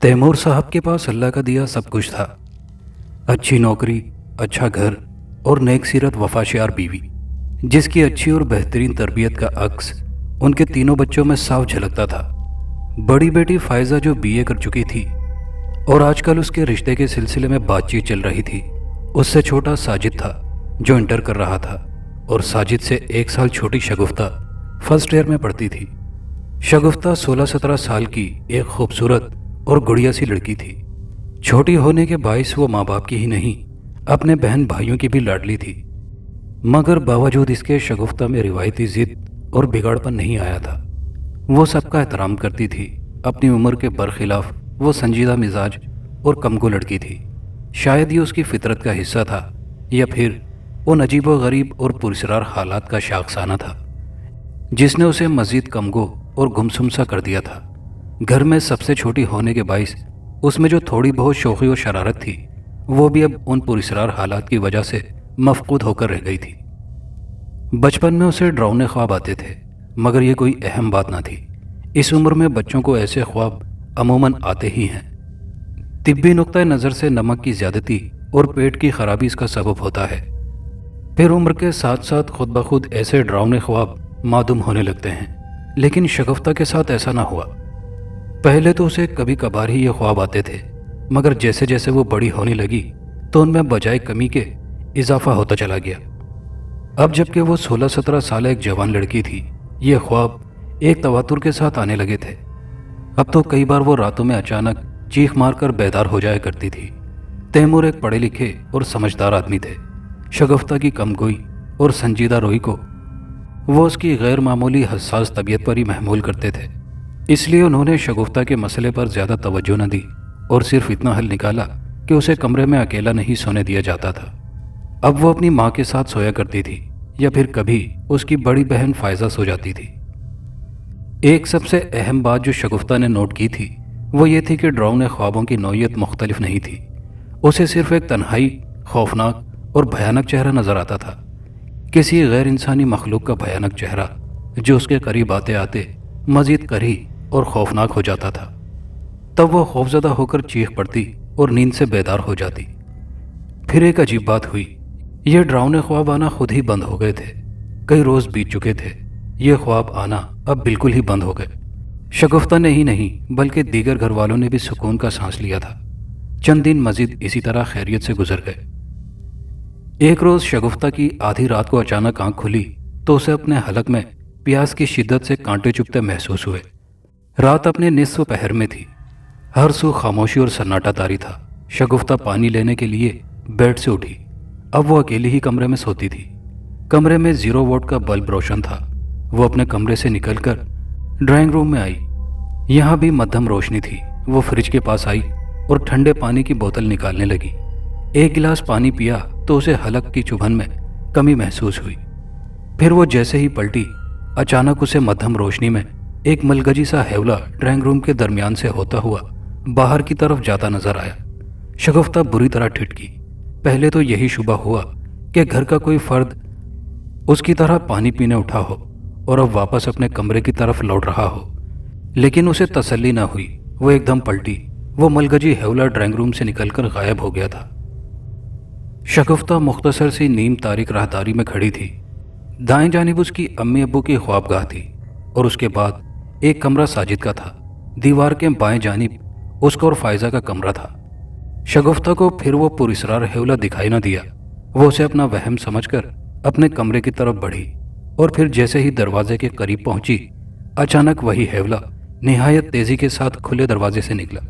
तैमूर साहब के पास अल्लाह का दिया सब कुछ था। अच्छी नौकरी, अच्छा घर और नेक सीरत वफाशार बीवी, जिसकी अच्छी और बेहतरीन तरबियत का अक्स उनके तीनों बच्चों में साफ झलकता था। बड़ी बेटी फायजा जो बीए कर चुकी थी और आजकल उसके रिश्ते के सिलसिले में बातचीत चल रही थी। उससे छोटा साजिद था जो इंटर कर रहा था, और साजिद से 1 साल छोटी शगुफ्ता फर्स्ट ईयर में पढ़ती थी। शगुफ्ता 16-17 साल की एक खूबसूरत और गुड़िया सी लड़की थी। छोटी होने के बाइस वो माँ बाप की ही नहीं, अपने बहन भाइयों की भी लाडली थी। मगर बावजूद इसके शगुफ्ता में रिवायती जिद और बिगाड़पन नहीं आया था। वो सबका एहतराम करती थी। अपनी उम्र के बरखिलाफ वो संजीदा मिजाज और कमगो लड़की थी। शायद ये उसकी फितरत का हिस्सा था, या फिर उन अजीब व गरीब और पुरस्रार हालात का शाखसाना था जिसने उसे मजीद कमगो और गुमसुम सा कर दिया था। घर में सबसे छोटी होने के बाइस उसमें जो थोड़ी बहुत शौक़ी और शरारत थी, वो भी अब उन पुरस्रार हालात की वजह से मफकूद होकर रह गई थी। बचपन में उसे डरावने ख्वाब आते थे, मगर ये कोई अहम बात ना थी। इस उम्र में बच्चों को ऐसे ख्वाब अमूमन आते ही हैं। तिब्बी नुक्ता नज़र से नमक की ज़्यादती और पेट की खराबी इसका सबब होता है। फिर उम्र के साथ साथ खुद ब खुद ऐसे डरावने ख्वाब मादूम होने लगते हैं। लेकिन शगुफ्ता के साथ ऐसा ना हुआ। पहले तो उसे कभी कभार ही ये ख्वाब आते थे, मगर जैसे जैसे वो बड़ी होने लगी तो उनमें बजाय कमी के इजाफा होता चला गया। अब जबकि वो 16-17 साल एक जवान लड़की थी, ये ख्वाब एक तवातुर के साथ आने लगे थे। अब तो कई बार वो रातों में अचानक चीख मारकर बेदार हो जाया करती थी। तैमूर एक पढ़े लिखे और समझदार आदमी थे। शगुफ्ता की कमगोई और संजीदा रोई को वो उसकी गैर मामूली हसास तबीयत पर ही महमूल करते थे। इसलिए उन्होंने शगुफ्ता के मसले पर ज़्यादा तवज्जो न दी और सिर्फ इतना हल निकाला कि उसे कमरे में अकेला नहीं सोने दिया जाता था। अब वो अपनी माँ के साथ सोया करती थी, या फिर कभी उसकी बड़ी बहन फायजा सो जाती थी। एक सबसे अहम बात जो शगुफ्ता ने नोट की थी, वो ये थी कि डरावने ख्वाबों की नौइयत मुख्तलिफ नहीं थी। उसे सिर्फ एक तन्हाई, खौफनाक और भयानक चेहरा नजर आता था। किसी गैर इंसानी मखलूक का भयानक चेहरा जो उसके करीब आते आते मजीद करी और खौफनाक हो जाता था। तब वो खौफजदा होकर चीख पड़ती और नींद से बेदार हो जाती। फिर एक अजीब बात हुई। ये डरावने ख्वाब आना खुद ही बंद हो गए थे। कई रोज बीत चुके थे, ये ख्वाब आना अब बिल्कुल ही बंद हो गए। शगुफ्ता ने ही नहीं बल्कि दीगर घर वालों ने भी सुकून का सांस लिया था। चंद दिन मजीद इसी तरह खैरियत से गुजर गए। एक रोज शगुफ्ता की आधी रात को अचानक आंख खुली तो उसे अपने हलक में प्यास की शिद्दत से कांटे चुभते महसूस हुए। रात अपने निस्फ पहर में थी। हर सू खामोशी और सन्नाटा तारी था। शगुफ्ता पानी लेने के लिए बेड से उठी। अब वो अकेली ही कमरे में सोती थी। कमरे में 0 वोल्ट का बल्ब रोशन था। वो अपने कमरे से निकलकर ड्राइंग रूम में आई। यहाँ भी मध्यम रोशनी थी। वो फ्रिज के पास आई और ठंडे पानी की बोतल निकालने लगी। एक गिलास पानी पिया तो उसे हलक की चुभन में कमी महसूस हुई। फिर वो जैसे ही पलटी, अचानक उसे मध्यम रोशनी में एक मलगजी सा हेवला ड्राइंग रूम के दरमियान से होता हुआ बाहर की तरफ जाता नजर आया। शगुफ्ता बुरी तरह ठिठकी। पहले तो यही शुबा हुआ कि घर का कोई फर्द उसकी तरह पानी पीने उठा हो और अब वापस अपने कमरे की तरफ लौट रहा हो, लेकिन उसे तसल्ली न हुई। वो एकदम पलटी। वो मलगजी हेवला ड्राइंग रूम से निकलकर गायब हो गया था। शगुफ्ता मुख्तसर सी नीम तारीक राहदारी में खड़ी थी। दाएं जानिब उसकी अम्मी अब्बू की ख्वाबगाह थी और उसके बाद एक कमरा साजिद का था। दीवार के बाएं जानिब उसका और फायजा का कमरा था। शगुफ्ता को फिर वो पुरस्रार हेवला दिखाई न दिया। वो उसे अपना वहम समझकर अपने कमरे की तरफ बढ़ी और फिर जैसे ही दरवाजे के करीब पहुंची, अचानक वही हेवला निहायत तेजी के साथ खुले दरवाजे से निकला।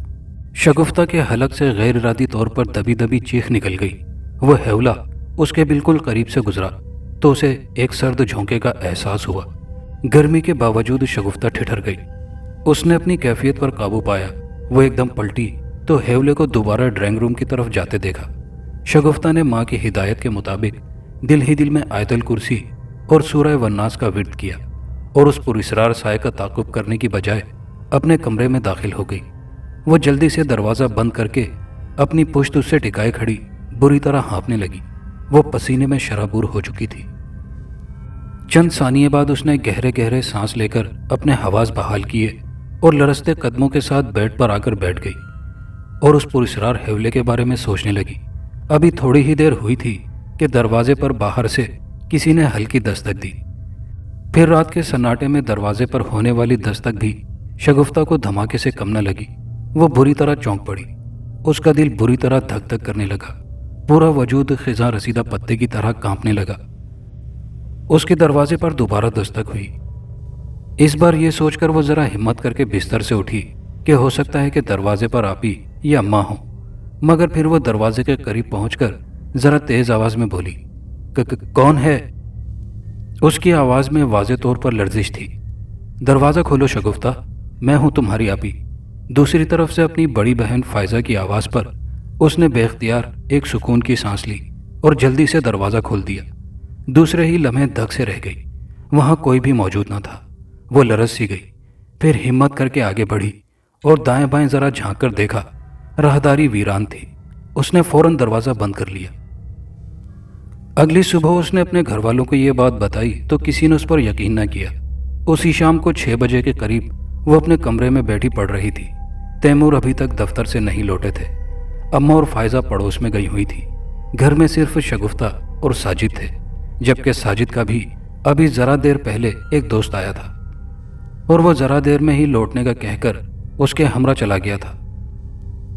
शगुफ्ता के हलक से गैर इरादी तौर पर दबी दबी चीख निकल गई। वो हेवला उसके बिल्कुल करीब से गुजरा तो उसे एक सर्द झोंके का एहसास हुआ। गर्मी के बावजूद शगुफ्ता ठिठर गई। उसने अपनी कैफियत पर काबू पाया। वो एकदम पलटी तो हेवले को दोबारा ड्राइंग रूम की तरफ जाते देखा। शगुफ्ता ने माँ की हिदायत के मुताबिक दिल ही दिल में आयतुल कुर्सी और सूरह वन्नास का विर्द किया और उस पुरस्रार साए का ताक़ुब करने की बजाय अपने कमरे में दाखिल हो गई। वो जल्दी से दरवाज़ा बंद करके अपनी पुश्त उससे टिकाए खड़ी बुरी तरह हाँफने लगी। वो पसीने में शराबूर हो चुकी थी। چند ثانیے بعد اس نے گہرے گہرے سانس لے کر اپنے حواس بحال کیے اور لرزتے قدموں کے ساتھ بیڈ پر آ کر بیٹھ گئی اور اس پراسرار حیولے کے بارے میں سوچنے لگی۔ ابھی تھوڑی ہی دیر ہوئی تھی کہ دروازے پر باہر سے کسی نے ہلکی دستک دی۔ پھر رات کے سناٹے میں دروازے پر ہونے والی دستک بھی شگفتہ کو دھماکے سے کم نہ لگی۔ وہ بری طرح چونک پڑی، اس کا دل بری طرح دھک دھک کرنے لگا، پورا وجود خزاں رسیدہ پتے کی طرح کانپنے لگا۔ اس کے دروازے پر دوبارہ دستک ہوئی۔ اس بار یہ سوچ کر وہ ذرا ہمت کر کے بستر سے اٹھی کہ ہو سکتا ہے کہ دروازے پر آپی یا اماں ہوں، مگر پھر وہ دروازے کے قریب پہنچ کر ذرا تیز آواز میں بولی، کون ہے؟ اس کی آواز میں واضح طور پر لرزش تھی۔ دروازہ کھولو شگفتہ، میں ہوں تمہاری آپی۔ دوسری طرف سے اپنی بڑی بہن فائزہ کی آواز پر اس نے بے اختیار ایک سکون کی سانس لی اور جلدی سے دروازہ کھول دیا۔ دوسرے ہی لمحے دھک سے رہ گئی، وہاں کوئی بھی موجود نہ تھا۔ وہ لرز سی گئی، پھر ہمت کر کے آگے بڑھی اور دائیں بائیں ذرا جھانک کر دیکھا، راہداری ویران تھی۔ اس نے فوراً دروازہ بند کر لیا۔ اگلی صبح اس نے اپنے گھر والوں کو یہ بات بتائی تو کسی نے اس پر یقین نہ کیا۔ اسی شام کو 6 بجے کے قریب وہ اپنے کمرے میں بیٹھی پڑھ رہی تھی۔ تیمور ابھی تک دفتر سے نہیں لوٹے تھے۔ اماں اور فائزہ پڑوس میں گئی ہوئی تھی۔ گھر میں صرف شگفتہ اور ساجد تھے، جبکہ ساجد کا بھی ابھی ذرا دیر پہلے ایک دوست آیا تھا اور وہ ذرا دیر میں ہی لوٹنے کا کہہ کر اس کے ہمراہ چلا گیا تھا۔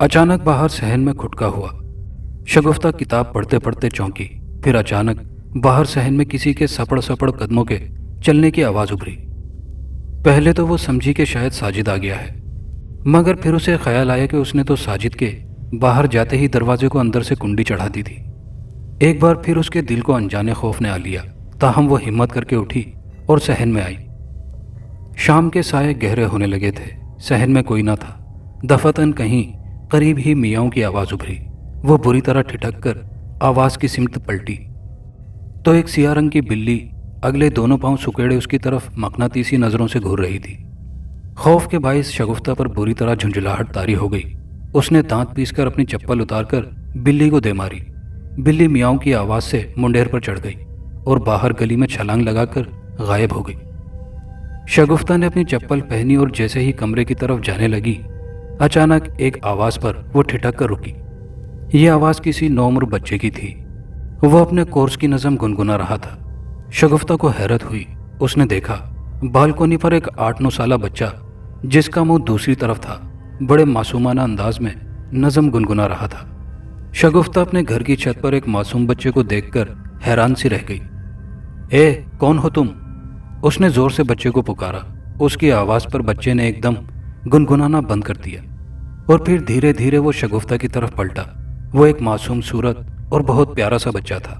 اچانک باہر صحن میں کھٹکا ہوا۔ شگفتہ کتاب پڑھتے پڑھتے چونکی، پھر اچانک باہر صحن میں کسی کے سپڑ سپڑ قدموں کے چلنے کی آواز ابھری۔ پہلے تو وہ سمجھی کہ شاید ساجد آ گیا ہے، مگر پھر اسے خیال آیا کہ اس نے تو ساجد کے باہر جاتے ہی دروازے کو اندر سے کنڈی چڑھا دی تھی۔ ایک بار پھر اس کے دل کو انجانے خوف نے آ لیا، تاہم وہ ہمت کر کے اٹھی اور صحن میں آئی۔ شام کے سائے گہرے ہونے لگے تھے، صحن میں کوئی نہ تھا۔ دفتن کہیں قریب ہی میاؤں کی آواز ابھری۔ وہ بری طرح ٹھٹک کر آواز کی سمت پلٹی تو ایک سیاہ رنگ کی بلی اگلے دونوں پاؤں سکیڑے اس کی طرف مقناطیسی نظروں سے گھور رہی تھی۔ خوف کے باعث شگفتہ پر بری طرح جھنجھلاہٹ طاری ہو گئی۔ اس نے دانت پیس کر اپنی چپل اتار کر بلی کو دے ماری۔ بلی میاؤں کی آواز سے منڈیر پر چڑھ گئی اور باہر گلی میں چھلانگ لگا کر غائب ہو گئی۔ شگفتہ نے اپنی چپل پہنی اور جیسے ہی کمرے کی طرف جانے لگی، اچانک ایک آواز پر وہ ٹھٹک کر رکی۔ یہ آواز کسی نوعمر بچے کی تھی۔ وہ اپنے کورس کی نظم گنگنا رہا تھا۔ شگفتہ کو حیرت ہوئی۔ اس نے دیکھا بالکونی پر ایک 8-9 سالہ بچہ، جس کا منہ دوسری طرف تھا، بڑے معصومانہ انداز میں نظم گنگنا رہا تھا۔ شگفتہ اپنے گھر کی چھت پر ایک معصوم بچے کو دیکھ کر حیران سی رہ گئی۔ اے کون ہو تم؟ اس نے زور سے بچے کو پکارا۔ اس کی آواز پر بچے نے ایک دم گنگنانا بند کر دیا اور پھر دھیرے دھیرے وہ شگفتہ کی طرف پلٹا۔ وہ ایک معصوم صورت اور بہت پیارا سا بچہ تھا،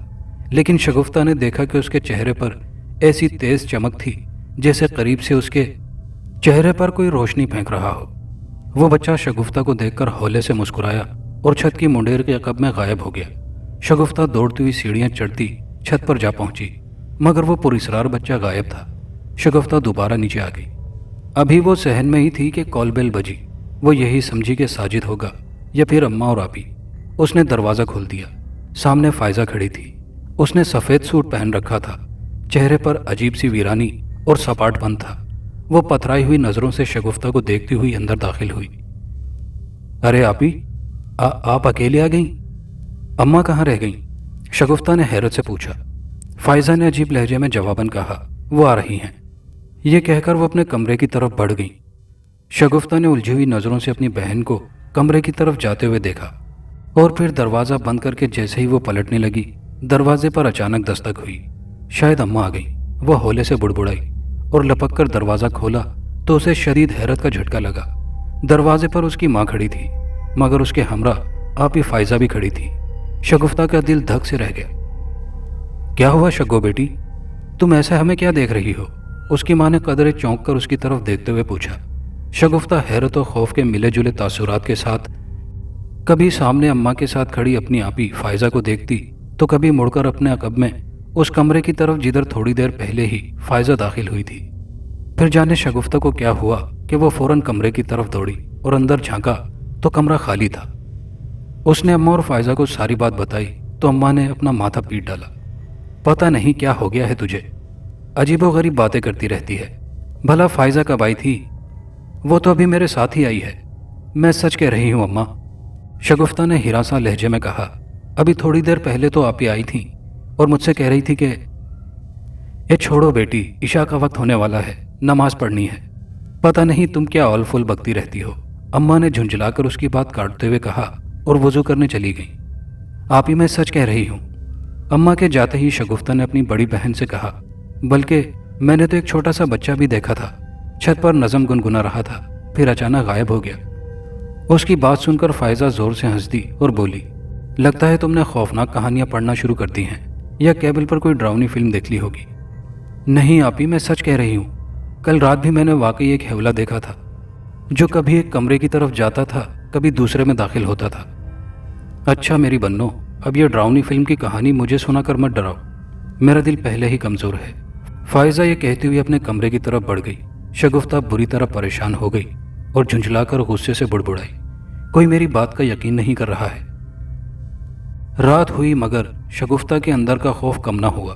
لیکن شگفتہ نے دیکھا کہ اس کے چہرے پر ایسی تیز چمک تھی جیسے قریب سے اس کے چہرے پر کوئی روشنی پھینک رہا ہو۔ وہ بچہ شگفتہ کو دیکھ کر ہولے سے مسکرایا اور چھت کی منڈیر کے عقب میں غائب ہو گیا۔ شگفتہ دوڑتی ہوئی سیڑھیاں چڑھتی چھت پر جا پہنچی، مگر وہ پراسرار بچہ غائب تھا۔ شگفتہ دوبارہ نیچے آ گئی۔ ابھی وہ صحن میں ہی تھی کہ کال بیل بجی۔ وہ یہی سمجھی کہ ساجد ہوگا یا پھر اماں اور آپی۔ اس نے دروازہ کھول دیا۔ سامنے فائزہ کھڑی تھی۔ اس نے سفید سوٹ پہن رکھا تھا، چہرے پر عجیب سی ویرانی اور سپاٹ پن تھا۔ وہ پتھرائی ہوئی نظروں سے شگفتہ کو دیکھتی ہوئی اندر داخل ہوئی۔ ارے آپی، آپ اکیلے آ گئیں؟ اماں کہاں رہ گئیں؟ شگفتہ نے حیرت سے پوچھا۔ فائزہ نے عجیب لہجے میں جواباً کہا، وہ آ رہی ہیں۔ یہ کہہ کر وہ اپنے کمرے کی طرف بڑھ گئیں۔ شگفتہ نے الجھی ہوئی نظروں سے اپنی بہن کو کمرے کی طرف جاتے ہوئے دیکھا اور پھر دروازہ بند کر کے جیسے ہی وہ پلٹنے لگی، دروازے پر اچانک دستک ہوئی۔ شاید اماں آ گئیں۔ وہ ہولے سے بڑبڑائی اور لپک کر دروازہ کھولا تو اسے شدید حیرت کا جھٹکا لگا۔ دروازے پر اس کی ماں کھڑی تھی، مگر اس کے ہمراہ آپی فائزہ بھی کھڑی تھی۔ شگفتہ کا دل دھک سے رہ گیا۔ کیا ہوا شگو بیٹی، تم ایسا ہمیں کیا دیکھ رہی ہو؟ اس کی ماں نے قدرے چونک کر اس کی طرف دیکھتے ہوئے پوچھا۔ شگفتہ حیرت و خوف کے ملے جلے تاثرات کے ساتھ کبھی سامنے اماں کے ساتھ کھڑی اپنی آپی فائزہ کو دیکھتی تو کبھی مڑ کر اپنے عقب میں اس کمرے کی طرف جدھر تھوڑی دیر پہلے ہی فائزہ داخل ہوئی تھی۔ پھر جانے شگفتہ کو کیا ہوا کہ وہ فوراً کمرے کی طرف دوڑی اور اندر جھانکا تو کمرہ خالی تھا۔ اس نے اماں اور فائزہ کو ساری بات بتائی تو اماں نے اپنا ماتھا پیٹ ڈالا۔ پتہ نہیں کیا ہو گیا ہے تجھے، अजीबो गरीब बातें करती रहती है। भला फाइजा कब आई थी? वो तो अभी मेरे साथ ही आई है। मैं सच कह रही हूँ अम्मा, शगुफ्ता ने हिरासा लहजे में कहा। अभी थोड़ी देर पहले तो आप ही आई थी और मुझसे कह रही थी कि ये छोड़ो बेटी, ईशा का वक्त होने वाला है, नमाज पढ़नी है। पता नहीं तुम क्या ऑल फुल बकती रहती हो, अम्मा ने झुंझलाकर उसकी बात काटते हुए कहा और वजू करने चली गई। आप ही मैं सच कह रही हूँ, अम्मा के जाते ही शगुफ्ता ने अपनी बड़ी बहन से कहा। बल्कि मैंने तो एक छोटा सा बच्चा भी देखा था, छत पर नज़म गुनगुना रहा था, फिर अचानक गायब हो गया। उसकी बात सुनकर फायजा जोर से हंस दी और बोली, लगता है तुमने खौफनाक कहानियां पढ़ना शुरू कर दी हैं या केबल पर कोई डरावनी फिल्म देख ली होगी। नहीं आपी, मैं सच कह रही हूँ, कल रात भी मैंने वाकई एक हेवला देखा था जो कभी एक कमरे की तरफ जाता था, कभी दूसरे में दाखिल होता था। अच्छा मेरी बन्नो, अब यह डरावनी फिल्म की कहानी मुझे सुनाकर मत डराओ, मेरा दिल पहले ही कमज़ोर है। फायजा ये कहती हुई अपने कमरे की तरफ बढ़ गई। शगुफ्ता बुरी तरह परेशान हो गई और झुंझलाकर गुस्से से बुड़बुड़ाई, कोई मेरी बात का यकीन नहीं कर रहा है। रात हुई मगर शगुफ्ता के अंदर का खौफ कम ना हुआ।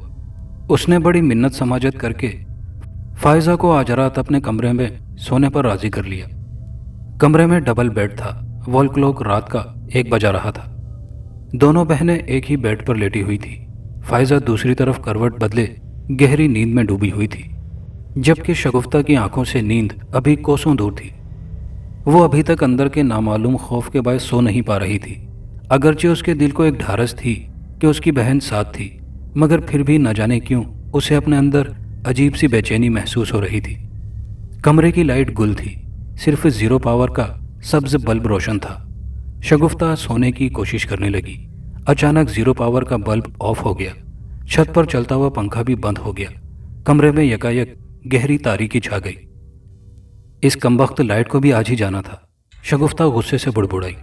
उसने बड़ी मिन्नत समाजत करके फायजा को आज रात अपने कमरे में सोने पर राजी कर लिया। कमरे में डबल बेड था। वॉल क्लॉक रात का 1 बजा रहा था। दोनों बहनें एक ही बेड पर लेटी हुई थी। फायजा दूसरी तरफ करवट बदले गहरी नींद में डूबी हुई थी, जबकि शगुफ्ता की आंखों से नींद अभी कोसों दूर थी। वो अभी तक अंदर के नामालूम खौफ के बायस सो नहीं पा रही थी। अगरचे उसके दिल को एक ढारस थी कि उसकी बहन साथ थी, मगर फिर भी न जाने क्यों उसे अपने अंदर अजीब सी बेचैनी महसूस हो रही थी। कमरे की लाइट गुल थी, सिर्फ 0 पावर का सब्ज बल्ब रोशन था। शगुफ्ता सोने की कोशिश करने लगी। अचानक 0 पावर का बल्ब ऑफ हो गया। छत पर चलता हुआ पंखा भी बंद हो गया। कमरे में यकायक गहरी तारीकी छा गई। इस कमबख्त लाइट को भी आज ही जाना था, शगुफ्ता गुस्से से बुड़बुड़ाई।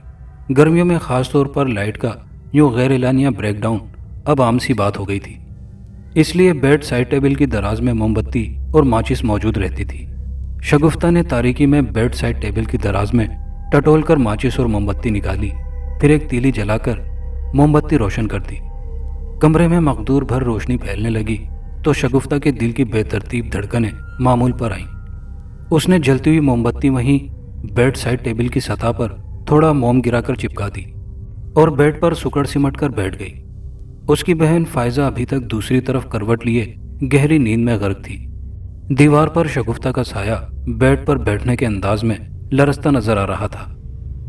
गर्मियों में खास तौर पर लाइट का यूं गैर एलानिया ब्रेकडाउन अब आम सी बात हो गई थी। इसलिए बेड साइड टेबल की दराज में मोमबत्ती और माचिस मौजूद रहती थी। शगुफ्ता ने तारीकी में बेड साइड टेबल की दराज में टटोल कर माचिस और मोमबत्ती निकाली, फिर एक तीली जलाकर मोमबत्ती रोशन कर दी। कमरे में मकदूर भर रोशनी फैलने लगी तो शगुफ्ता के दिल की बेतरतीब धड़कनें मामूल पर आईं। उसने जलती हुई मोमबत्ती वहीं बेड साइड टेबल की सतह पर थोड़ा मोम गिराकर चिपका दी और बेड पर सुकड़ सिमट कर बैठ गई। उसकी बहन फायजा अभी तक दूसरी तरफ करवट लिए गहरी नींद में गर्क थी। दीवार पर शगुफ्ता का साया बेड पर बैठने के अंदाज में लरसता नजर आ रहा था।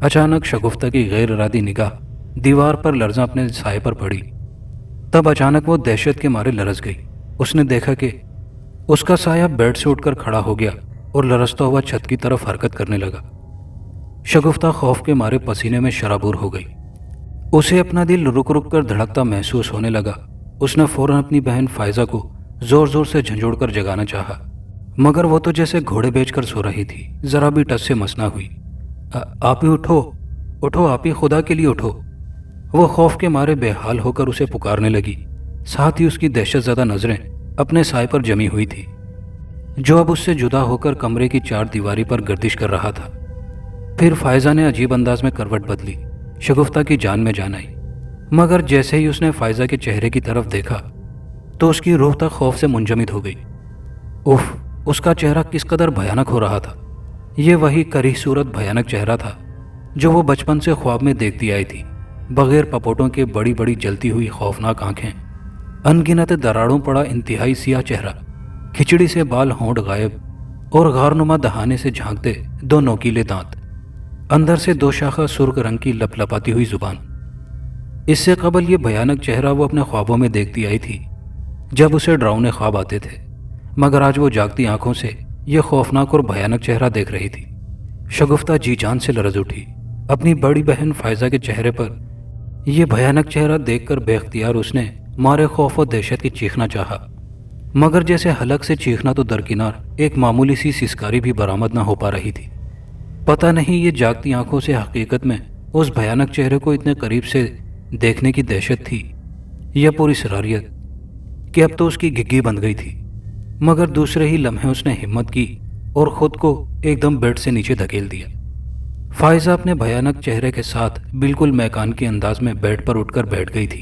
अचानक शगुफ्ता की गैर इरादी निगाह दीवार पर लर्जा अपने साए पर पड़ी। तब अचानक वो दहशत के मारे लरस गई। उसने देखा कि उसका साया बेड से उठकर खड़ा हो गया और लरसता हुआ छत की तरफ हरकत करने लगा। शगुफ्ता खौफ के मारे पसीने में शराबूर हो गई। उसे अपना दिल रुक रुक कर धड़कता महसूस होने लगा। उसने फौरन अपनी बहन फायजा को जोर जोर से झंझोड़ कर जगाना चाहा, मगर वो तो जैसे घोड़े बेचकर सो रही थी, जरा भी टस से मस ना हुई। आप ही उठो, उठो आप ही, खुदा के लिए उठो। वो खौफ के मारे बेहाल होकर उसे पुकारने लगी। साथ ही उसकी दहशतज़दा नजरें अपने साए पर जमी हुई थी, जो अब उससे जुदा होकर कमरे की 4 दीवारी पर गर्दिश कर रहा था। फिर फायजा ने अजीब अंदाज में करवट बदली। शगुफ्ता की जान में जान आई, मगर जैसे ही उसने फायजा के चेहरे की तरफ देखा तो उसकी रूह तक खौफ से मुंजमद हो गई। उफ, उसका चेहरा किस कदर भयानक हो रहा था। ये वही करीह सूरत भयानक चेहरा था जो वो बचपन से ख्वाब में देखती आई थी। बगैर पपोटों के बड़ी बड़ी जलती हुई खौफनाक आंखें, अनगिनत दरारों पड़ा इंतहाई सियाह चेहरा, खिचड़ी से बाल होंठ गायब और गारनुमा दहाने से झांकते 2 नोकीले दांत, अंदर से 2 शाखा सुर्ख रंग की लपलपाती हुई जुबान। इससे कबल ये भयानक चेहरा वो अपने ख्वाबों में देखती आई थी जब उसे डरावने ख्वाब आते थे, मगर आज वो जागती आंखों से ये खौफनाक और भयानक चेहरा देख रही थी। शगुफ्ता जी जान से लरज उठी। अपनी बड़ी बहन फायजा के चेहरे पर यह भयानक चेहरा देखकर बेख्तियार उसने मारे खौफ और दहशत की चीखना चाहा, मगर जैसे हलक से चीखना तो दरकिनार एक मामूली सी सिसकारी भी बरामद न हो पा रही थी। पता नहीं ये जागती आंखों से हकीकत में उस भयानक चेहरे को इतने करीब से देखने की दहशत थी या पूरी सरारियत कि अब तो उसकी घिग्गी बंध गई थी। मगर दूसरे ही लम्हे उसने हिम्मत की और खुद को एकदम बेड से नीचे धकेल दिया। फायजा अपने भयानक चेहरे के साथ बिल्कुल मैकान के अंदाज में बेड पर उठकर बैठ गई थी।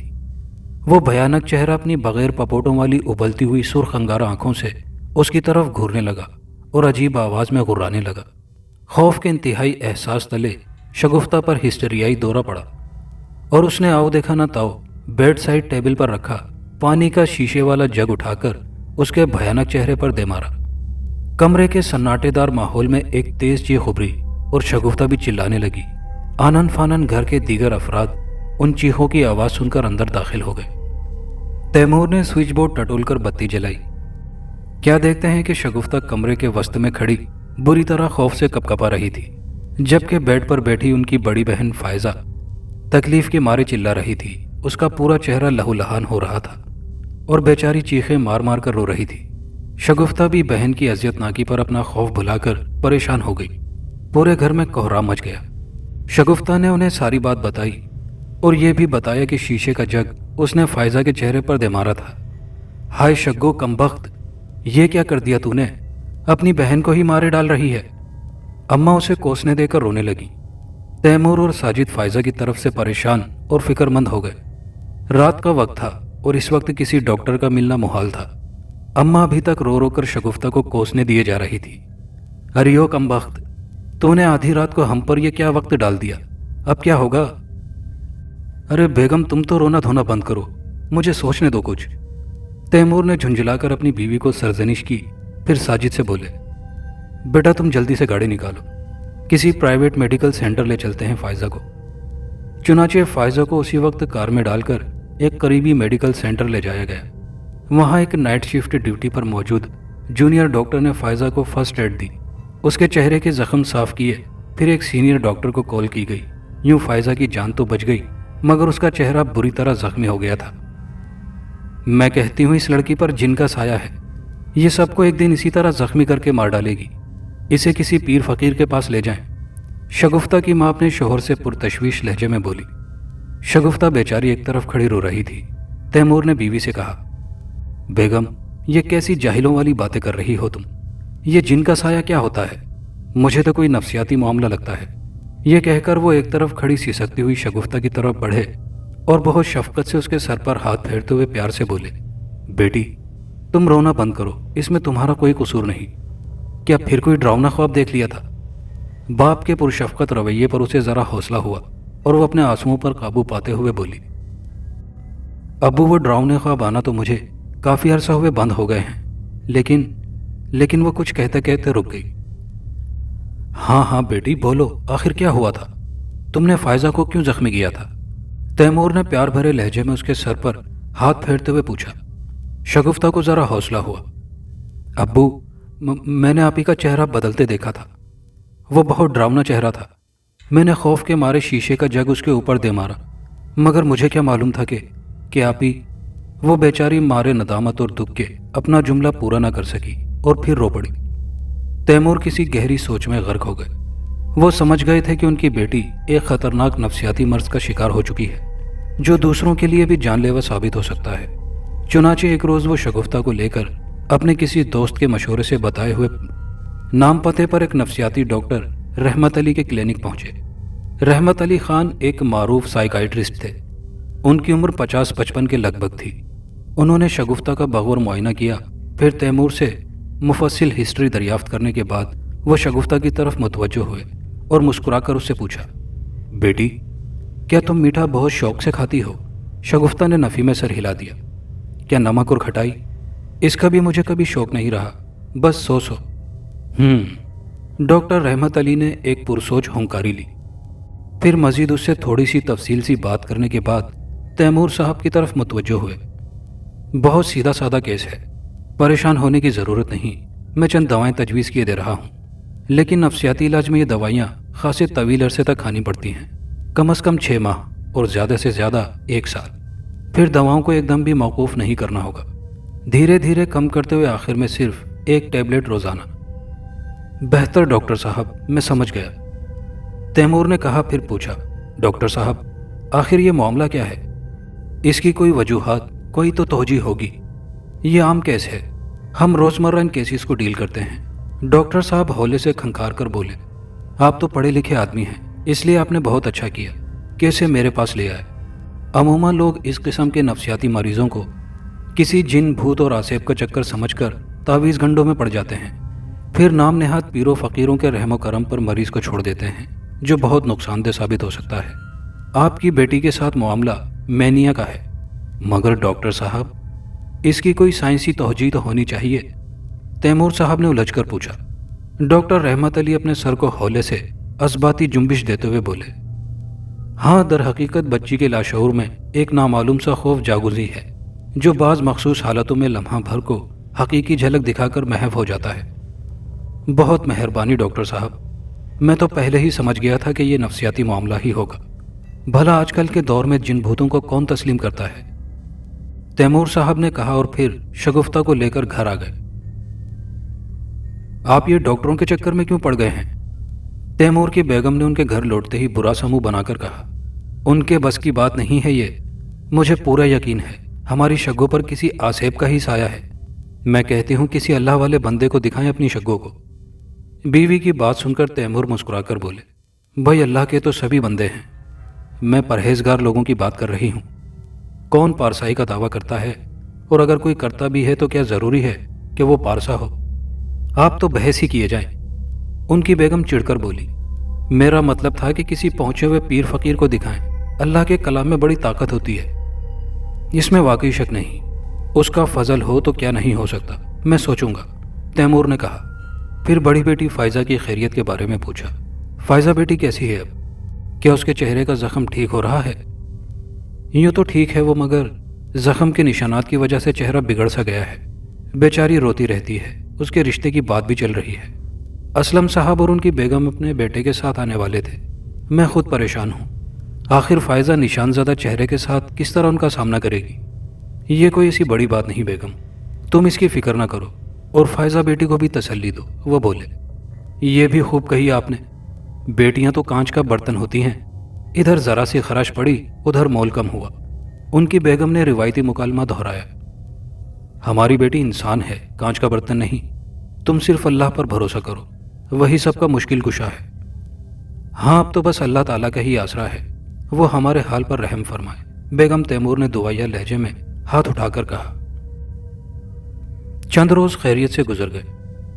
وہ بھیانک چہرہ اپنی بغیر پپوٹوں والی ابلتی ہوئی سرخ انگارہ آنکھوں سے اس کی طرف گھورنے لگا اور عجیب آواز میں غرانے لگا۔ خوف کے انتہائی احساس تلے شگفتہ پر ہسٹریائی دورہ پڑا اور اس نے آؤ دیکھا نہ تاؤ بیڈ سائڈ ٹیبل پر رکھا پانی کا شیشے والا جگ اٹھا کر اس کے بھیانک چہرے پر دے مارا۔ کمرے کے سناٹے دار ماحول میں ایک تیز چیخ ابھری اور شگفتہ بھی چلانے لگی۔ آنن فانن گھر کے دیگر افراد ان چیخوں کی آواز سن کر اندر داخل ہو گئے۔ تیمور نے سوئچ بورڈ ٹٹول کر بتی جلائی۔ کیا دیکھتے ہیں کہ شگفتہ کمرے کے وسط میں کھڑی بری طرح خوف سے کپکپا رہی تھی، جبکہ بیڈ پر بیٹھی ان کی بڑی بہن فائزہ تکلیف کے مارے چلا رہی تھی۔ اس کا پورا چہرہ لہو لہان ہو رہا تھا اور بیچاری چیخیں مار مار کر رو رہی تھی۔ شگفتہ بھی بہن کی اذیت ناکی پر اپنا خوف بھلا کر پریشان ہو گئی۔ پورے گھر میں کوہرام مچ گیا۔ شگفتہ نے انہیں ساری بات بتائی اور یہ بھی بتایا کہ شیشے کا جگ اس نے فائزہ کے چہرے پر دے مارا تھا۔ ہائے شگو کمبخت، یہ کیا کر دیا تو نے؟ اپنی بہن کو ہی مارے ڈال رہی ہے۔ اماں اسے کوسنے دے کر رونے لگی۔ تیمور اور ساجد فائزہ کی طرف سے پریشان اور فکر مند ہو گئے۔ رات کا وقت تھا اور اس وقت کسی ڈاکٹر کا ملنا محال تھا۔ اماں ابھی تک رو رو کر شگفتہ کو کوسنے دیے جا رہی تھی۔ اریو کمبخت، تو نے آدھی رات کو ہم پر یہ کیا وقت ڈال دیا؟ اب کیا ہوگا؟ ارے بیگم تم تو رونا دھونا بند کرو، مجھے سوچنے دو کچھ۔ تیمور نے جھنجھلا کر اپنی بیوی کو سرزنش کی، پھر ساجد سے بولے، بیٹا تم جلدی سے گاڑی نکالو، کسی پرائیویٹ میڈیکل سینٹر لے چلتے ہیں فائزہ کو۔ چنانچہ فائزہ کو اسی وقت کار میں ڈال کر ایک قریبی میڈیکل سینٹر لے جایا گیا۔ وہاں ایک نائٹ شفٹ ڈیوٹی پر موجود جونیئر ڈاکٹر نے فائزہ کو فرسٹ ایڈ دی، اس کے چہرے کے زخم صاف کیے، پھر ایک سینئر ڈاکٹر کو کال کی گئی۔ یوں فائزہ کی جان تو بچ گئی مگر اس کا چہرہ بری طرح زخمی ہو گیا تھا۔ میں کہتی ہوں اس لڑکی پر جن کا سایہ ہے، یہ سب کو ایک دن اسی طرح زخمی کر کے مار ڈالے گی، اسے کسی پیر فقیر کے پاس لے جائیں۔ شگفتہ کی ماں اپنے شوہر سے پرتشویش لہجے میں بولی۔ شگفتہ بیچاری ایک طرف کھڑی رو رہی تھی۔ تیمور نے بیوی سے کہا، بیگم یہ کیسی جاہلوں والی باتیں کر رہی ہو تم؟ یہ جن کا سایہ کیا ہوتا ہے؟ مجھے تو کوئی نفسیاتی معاملہ لگتا ہے۔ یہ کہہ کر وہ ایک طرف کھڑی سسکتی ہوئی شگفتہ کی طرف بڑھے اور بہت شفقت سے اس کے سر پر ہاتھ پھیرتے ہوئے پیار سے بولے، بیٹی تم رونا بند کرو، اس میں تمہارا کوئی قصور نہیں۔ کیا پھر کوئی ڈراؤنا خواب دیکھ لیا تھا؟ باپ کے پرشفقت رویے پر اسے ذرا حوصلہ ہوا اور وہ اپنے آنسوؤں پر قابو پاتے ہوئے بولی، ابو وہ ڈراؤنے خواب آنا تو مجھے کافی عرصہ ہوئے بند ہو گئے ہیں، لیکن وہ کچھ کہتے کہتے رک گئی۔ ہاں ہاں بیٹی بولو، آخر کیا ہوا تھا؟ تم نے فائزہ کو کیوں زخمی کیا تھا؟ تیمور نے پیار بھرے لہجے میں اس کے سر پر ہاتھ پھیرتے ہوئے پوچھا۔ شگفتہ کو ذرا حوصلہ ہوا۔ ابو میں نے آپ ہی کا چہرہ بدلتے دیکھا تھا، وہ بہت ڈراؤنا چہرہ تھا، میں نے خوف کے مارے شیشے کا جگ اس کے اوپر دے مارا، مگر مجھے کیا معلوم تھا کہ آپ ہی۔ وہ بیچاری مارے ندامت اور دکھ کے اپنا جملہ پورا نہ کر سکی اور پھر رو پڑی۔ تیمور کسی گہری سوچ میں غرق ہو گئے۔ وہ سمجھ گئے تھے کہ ان کی بیٹی ایک خطرناک نفسیاتی مرض کا شکار ہو چکی ہے جو دوسروں کے لیے بھی جان لیوا ثابت ہو سکتا ہے۔ چنانچہ ایک روز وہ شگفتہ کو لے کر اپنے کسی دوست کے مشورے سے بتائے ہوئے نام پتے پر ایک نفسیاتی ڈاکٹر رحمت علی کے کلینک پہنچے۔ رحمت علی خان ایک معروف سائیکائٹرسٹ تھے۔ ان کی عمر 50-55 کے لگ بھگ تھی۔ انہوں نے شگفتہ کا بغور معائنہ کیا، پھر تیمور سے مفصل ہسٹری دریافت کرنے کے بعد وہ شگفتہ کی طرف متوجہ ہوئے اور مسکرا کر اس سے پوچھا، بیٹی کیا تم میٹھا بہت شوق سے کھاتی ہو؟ شگفتہ نے نفی میں سر ہلا دیا۔ کیا نمک اور کھٹائی؟ اس کا بھی مجھے کبھی شوق نہیں رہا، بس سو ڈاکٹر رحمت علی نے ایک پرسوچ ہنکاری لی، پھر مزید اس سے تھوڑی سی تفصیل سی بات کرنے کے بعد تیمور صاحب کی طرف متوجہ ہوئے۔ بہت سیدھا سادہ کیس ہے، پریشان ہونے کی ضرورت نہیں، میں چند دوائیں تجویز کیے دے رہا ہوں، لیکن نفسیاتی علاج میں یہ دوائیاں خاصے طویل عرصے تک کھانی پڑتی ہیں، کم از کم 6 ماہ اور زیادہ سے زیادہ 1 سال۔ پھر دواؤں کو ایک دم بھی موقوف نہیں کرنا ہوگا، دھیرے دھیرے کم کرتے ہوئے آخر میں صرف 1 ٹیبلٹ روزانہ۔ بہتر ڈاکٹر صاحب، میں سمجھ گیا، تیمور نے کہا، پھر پوچھا، ڈاکٹر صاحب آخر یہ معاملہ کیا ہے؟ اس کی کوئی وجوہات، کوئی تو توجہ ہوگی، یہ عام کیس ہے، ہم روزمرہ ان کیسز کو ڈیل کرتے ہیں۔ ڈاکٹر صاحب ہولے سے کھنکار کر بولے، آپ تو پڑھے لکھے آدمی ہیں، اس لیے آپ نے بہت اچھا کیا کہ اسے میرے پاس لے آئے۔ عموماً لوگ اس قسم کے نفسیاتی مریضوں کو کسی جن بھوت اور آسیب کا چکر سمجھ کر تعویذ گھنٹوں میں پڑ جاتے ہیں، پھر نام نہاد پیروں فقیروں کے رحم و کرم پر مریض کو چھوڑ دیتے ہیں، جو بہت نقصان دہ ثابت ہو سکتا ہے۔ آپ کی بیٹی کے ساتھ معاملہ مینیا کا ہے، مگر ڈاکٹر صاحب اس کی کوئی سائنسی توجیہ تو ہونی چاہیے، تیمور صاحب نے الجھ کر پوچھا۔ ڈاکٹر رحمت علی اپنے سر کو ہولے سے اثباتی جنبش دیتے ہوئے بولے، ہاں، در حقیقت بچی کے لاشعور میں ایک نامعلوم سا خوف جاگزی ہے، جو بعض مخصوص حالتوں میں لمحہ بھر کو حقیقی جھلک دکھا کر محو ہو جاتا ہے۔ بہت مہربانی ڈاکٹر صاحب، میں تو پہلے ہی سمجھ گیا تھا کہ یہ نفسیاتی معاملہ ہی ہوگا، بھلا آج کل کے دور میں جن بھوتوں کو کون تسلیم کرتا ہے؟ تیمور صاحب نے کہا اور پھر شگفتہ کو لے کر گھر آ گئے۔ آپ یہ ڈاکٹروں کے چکر میں کیوں پڑ گئے ہیں؟ تیمور کی بیگم نے ان کے گھر لوٹتے ہی برا سا منہ بنا کر کہا، ان کے بس کی بات نہیں ہے یہ، مجھے پورا یقین ہے ہماری شگوں پر کسی آسیب کا ہی سایہ ہے۔ میں کہتی ہوں کسی اللہ والے بندے کو دکھائیں اپنی شگوں کو۔ بیوی کی بات سن کر تیمور مسکرا کر بولے، بھائی اللہ کے تو سبھی بندے ہیں، میں پرہیزگار لوگوں کی بات کر رہی ہوں۔ کون پارسائی کا دعویٰ کرتا ہے، اور اگر کوئی کرتا بھی ہے تو کیا ضروری ہے کہ وہ پارسا ہو؟ آپ تو بحث ہی کیے جائیں۔ ان کی بیگم چڑھ کر بولی، میرا مطلب تھا کہ کسی پہنچے ہوئے پیر فقیر کو دکھائیں، اللہ کے کلام میں بڑی طاقت ہوتی ہے، اس میں واقعی شک نہیں، اس کا فضل ہو تو کیا نہیں ہو سکتا، میں سوچوں گا، تیمور نے کہا۔ پھر بڑی بیٹی فائزہ کی خیریت کے بارے میں پوچھا، فائزہ بیٹی کیسی ہے اب؟ کیا اس کے چہرے کا زخم ٹھیک ہو رہا ہے؟ یوں تو ٹھیک ہے وہ، مگر زخم کے نشانات کی وجہ سے چہرہ بگڑ سا گیا ہے، بیچاری روتی رہتی ہے، اس کے رشتے کی بات بھی چل رہی ہے۔ اسلم صاحب اور ان کی بیگم اپنے بیٹے کے ساتھ آنے والے تھے، میں خود پریشان ہوں، آخر فائزہ نشان زدہ چہرے کے ساتھ کس طرح ان کا سامنا کرے گی؟ یہ کوئی ایسی بڑی بات نہیں بیگم، تم اس کی فکر نہ کرو، اور فائزہ بیٹی کو بھی تسلی دو، وہ بولے۔ یہ بھی خوب کہی آپ نے، بیٹیاں تو کانچ کا برتن ہوتی ہیں، ادھر ذرا سی خراش پڑی ادھر مول کم ہوا، ان کی بیگم نے روایتی مکالمہ دہرایا۔ ہماری بیٹی انسان ہے، کانچ کا برتن نہیں، تم صرف اللہ پر بھروسہ کرو، وہی سب کا مشکل کشا ہے۔ ہاں، اب تو بس اللہ تعالیٰ کا ہی آسرا ہے، وہ ہمارے حال پر رحم فرمائے، بیگم تیمور نے دعائیا لہجے میں ہاتھ اٹھا کر کہا۔ چند روز خیریت سے گزر گئے،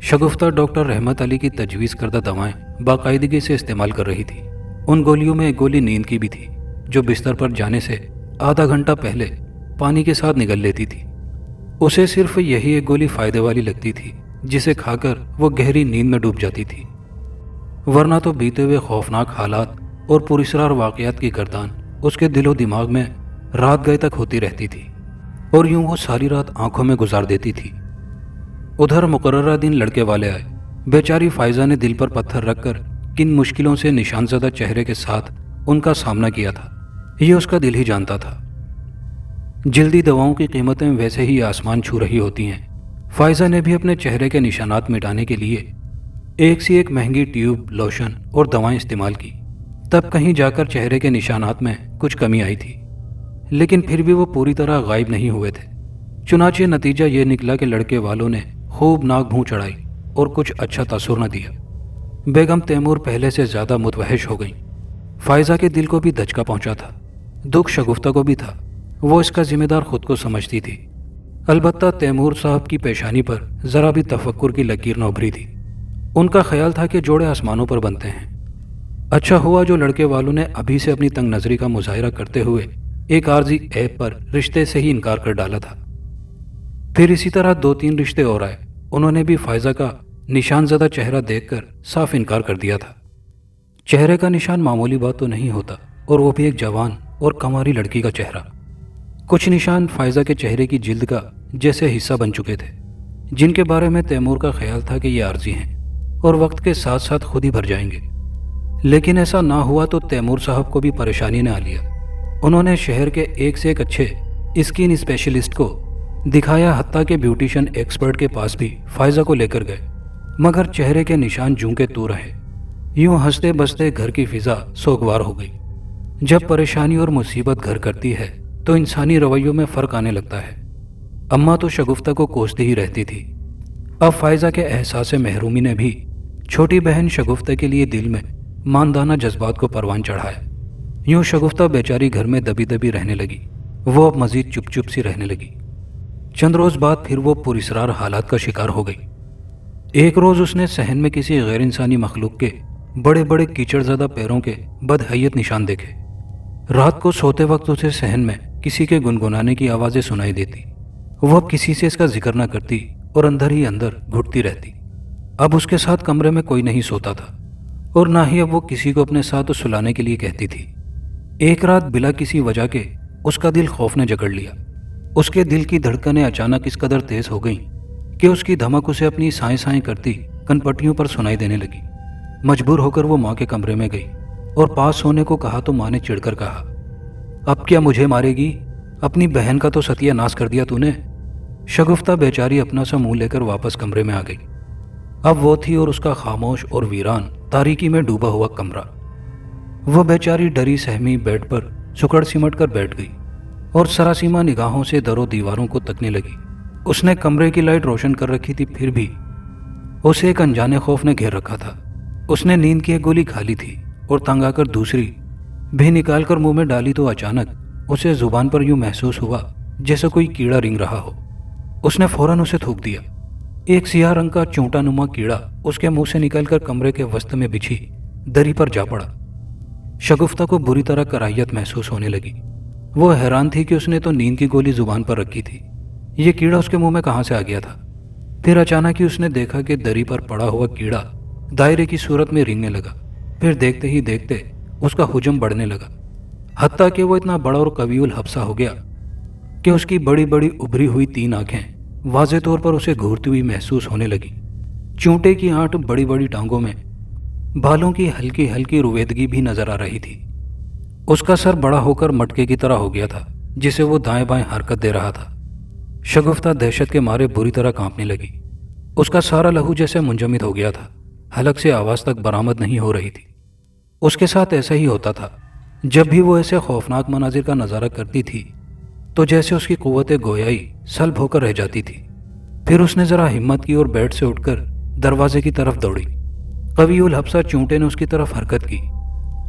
شگفتہ ڈاکٹر رحمت علی کی تجویز کردہ دوائیں باقاعدگی سے استعمال کر رہی تھی۔ ان گولیوں میں ایک گولی نیند کی بھی تھی، جو بستر پر جانے سے آدھا گھنٹہ پہلے پانی کے ساتھ نگل لیتی تھی۔ اسے صرف یہی ایک گولی فائدے والی لگتی تھی، جسے کھا کر وہ گہری نیند میں ڈوب جاتی تھی، ورنہ تو بیتے ہوئے خوفناک حالات اور پراسرار واقعات کی گردان اس کے دل و دماغ میں رات گئے تک ہوتی رہتی تھی، اور یوں وہ ساری رات آنکھوں میں گزار دیتی تھی۔ ادھر مقررہ دن لڑکے والے آئے، بیچاری فائزہ نے دل پر پتھر رکھ کر کن مشکلوں سے نشان زدہ چہرے کے ساتھ ان کا سامنا کیا تھا، یہ اس کا دل ہی جانتا تھا۔ جلدی دواؤں کی قیمتیں ویسے ہی آسمان چھو رہی ہوتی ہیں، فائزہ نے بھی اپنے چہرے کے نشانات مٹانے کے لیے ایک سی ایک مہنگی ٹیوب، لوشن اور دوائیں استعمال کی، تب کہیں جا کر چہرے کے نشانات میں کچھ کمی آئی تھی، لیکن پھر بھی وہ پوری طرح غائب نہیں ہوئے تھے۔ چنانچہ نتیجہ یہ نکلا کہ لڑکے والوں نے خوب ناک بھوں چڑھائی اور کچھ اچھا تاثر نہ دیا۔ بیگم تیمور پہلے سے زیادہ متوحش ہو گئیں، فائزہ کے دل کو بھی دھچکا پہنچا تھا، دکھ شگفتہ کو بھی تھا، وہ اس کا ذمہ دار خود کو سمجھتی تھی۔ البتہ تیمور صاحب کی پیشانی پر ذرا بھی تفکر کی لکیر نہ ابھری تھی، ان کا خیال تھا کہ جوڑے آسمانوں پر بنتے ہیں۔ اچھا ہوا جو لڑکے والوں نے ابھی سے اپنی تنگ نظری کا مظاہرہ کرتے ہوئے ایک عارضی عیب پر رشتے سے ہی انکار کر ڈالا تھا۔ پھر اسی طرح 2-3 رشتے اور آئے، انہوں نے بھی فائزہ کا نشان زدہ چہرہ دیکھ کر صاف انکار کر دیا تھا۔ چہرے کا نشان معمولی بات تو نہیں ہوتا، اور وہ بھی ایک جوان اور کنواری لڑکی کا چہرہ۔ کچھ نشان فائزہ کے چہرے کی جلد کا جیسے حصہ بن چکے تھے، جن کے بارے میں تیمور کا خیال تھا کہ یہ عارضی ہیں اور وقت کے ساتھ ساتھ خود ہی بھر جائیں گے، لیکن ایسا نہ ہوا تو تیمور صاحب کو بھی پریشانی نے آ لیا۔ انہوں نے شہر کے ایک سے ایک اچھے اسکن اسپیشلسٹ کو دکھایا، حتیٰ کہ بیوٹیشن ایکسپرٹ کے پاس بھی فائزہ کو لے کر گئے، مگر چہرے کے نشان جوں کے توں رہے۔ یوں ہنستے بستے گھر کی فضا سوگوار ہو گئی۔ جب پریشانی اور مصیبت گھر کرتی ہے تو انسانی رویوں میں فرق آنے لگتا ہے۔ اماں تو شگفتہ کو کوستی ہی رہتی تھی، اب فائزہ کے احساس محرومی نے بھی چھوٹی بہن شگفتہ کے لیے دل میں ماندانہ جذبات کو پروان چڑھایا۔ यूं शगुफ्ता बेचारी घर में दबी दबी रहने लगी। वो अब मजीद चुप चुप सी रहने लगी। चंद रोज बाद फिर वो पुरस्रार हालात का शिकार हो गई। एक रोज उसने सहन में किसी गैर इंसानी मखलूक के बड़े बड़े कीचड़ज़दा पैरों के बदहैयत निशान देखे। रात को सोते वक्त उसे सहन में किसी के गुनगुनाने की आवाज़ें सुनाई देती। वो अब किसी से इसका जिक्र न करती और अंदर ही अंदर घुटती रहती। अब उसके साथ कमरे में कोई नहीं सोता था और ना ही अब वो किसी को अपने साथ सुलाने के लिए कहती थी। एक रात बिला किसी वजह के उसका दिल खौफ ने जकड़ लिया। उसके दिल की धड़कनें अचानक इस कदर तेज हो गईं कि उसकी धमक उसे अपनी साएं साएं करती कनपट्टियों पर सुनाई देने लगी। मजबूर होकर वो माँ के कमरे में गई और पास सोने को कहा तो माँ ने चिढ़कर कहा, अब क्या मुझे मारेगी? अपनी बहन का तो सत्यानाश कर दिया तूने। शगुफ्ता बेचारी अपना सा मुंह लेकर वापस कमरे में आ गई। अब वो थी और उसका खामोश और वीरान तारीकी में डूबा हुआ कमरा। वो बेचारी डरी सहमी बेड पर सुकड़ सिमट कर बैठ गई और सरासीमा निगाहों से दरों दीवारों को तकने लगी। उसने कमरे की लाइट रोशन कर रखी थी, फिर भी उसे एक अनजाने खौफ ने घेर रखा था। उसने नींद की एक गोली खा ली थी और तंग आकर दूसरी भी निकाल कर मुंह में डाली तो अचानक उसे जुबान पर यूं महसूस हुआ जैसे कोई कीड़ा रिंग रहा हो। उसने फौरन उसे थूक दिया। एक सियाह रंग का चूंटा नुमा कीड़ा उसके मुंह से निकलकर कमरे के वस्त में बिछी दरी पर जा पड़ा। शगुफ्ता को बुरी तरह कराहियत महसूस होने लगी। वो हैरान थी कि उसने तो नींद की गोली जुबान पर रखी थी, ये कीड़ा उसके मुंह में कहाँ से आ गया था। फिर अचानक ही उसने देखा कि दरी पर पड़ा हुआ कीड़ा दायरे की सूरत में रिंगने लगा। फिर देखते ही देखते उसका हुजूम बढ़ने लगा, हत्ता कि वो इतना बड़ा और कवीउल हफ्सा हो गया कि उसकी बड़ी बड़ी उभरी हुई 3 आंखें वाज़े तौर पर उसे घूरती हुई महसूस होने लगी। चूंटे की 8 बड़ी बड़ी टांगों में बालों की हल्की हल्की रुवेदगी भी नजर आ रही थी। उसका सर बड़ा होकर मटके की तरह हो गया था जिसे वो दाएं बाएं हरकत दे रहा था। शगुफ्ता दहशत के मारे बुरी तरह कांपने लगी। उसका सारा लहू जैसे मुंजमद हो गया था, हलक से आवाज तक बरामद नहीं हो रही थी। उसके साथ ऐसा ही होता था जब भी वो ऐसे खौफनाक मनाजिर का नज़ारा करती थी तो जैसे उसकी कुव्वत गोयाई सल्ब होकर रह जाती थी। फिर उसने ज़रा हिम्मत की और बेड से उठकर दरवाजे की तरफ दौड़ी। कवीउल हफ्सा चूंटे ने उसकी तरफ हरकत की,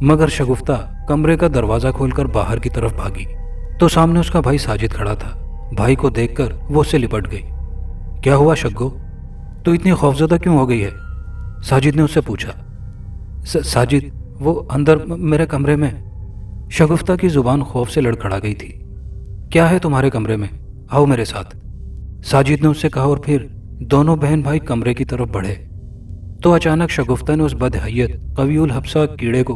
मगर शगुफ्ता कमरे का दरवाज़ा खोलकर बाहर की तरफ भागी तो सामने उसका भाई साजिद खड़ा था। भाई को देखकर वो उससे लिपट गई। क्या हुआ शग्गो, तू इतनी खौफजदा क्यों हो गई है? साजिद ने उससे पूछा। साजिद, वो अंदर मेरे कमरे में। शगुफ्ता की जुबान खौफ से लड़खड़ा गई थी। क्या है तुम्हारे कमरे में? आओ मेरे साथ, साजिद ने उससे कहा और फिर दोनों बहन भाई कमरे की तरफ बढ़े तो अचानक शगुफ्ता ने उस बदहैयत कवीउल हफ्सा कीड़े को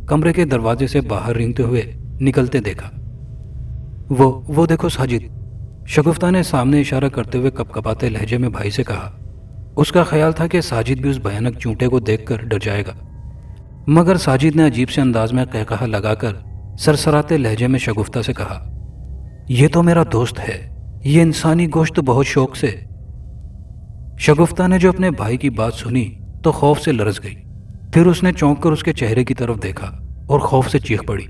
कमरे के दरवाजे से बाहर रेंगते हुए निकलते देखा। वो देखो साजिद, शगुफ्ता ने सामने इशारा करते हुए कपकपाते लहजे में भाई से कहा। उसका ख्याल था कि साजिद भी उस भयानक चूंटे को देखकर डर जाएगा, मगर साजिद ने अजीब से अंदाज में कहकहा लगाकर सरसराते लहजे में शगुफ्ता से कहा, यह तो मेरा दोस्त है, ये इंसानी गोश्त बहुत शौक से। शगुफ्ता ने जो अपने भाई की बात सुनी तो खौफ से लरज गई। फिर उसने चौंक कर उसके चेहरे की तरफ देखा और खौफ से चीख पड़ी।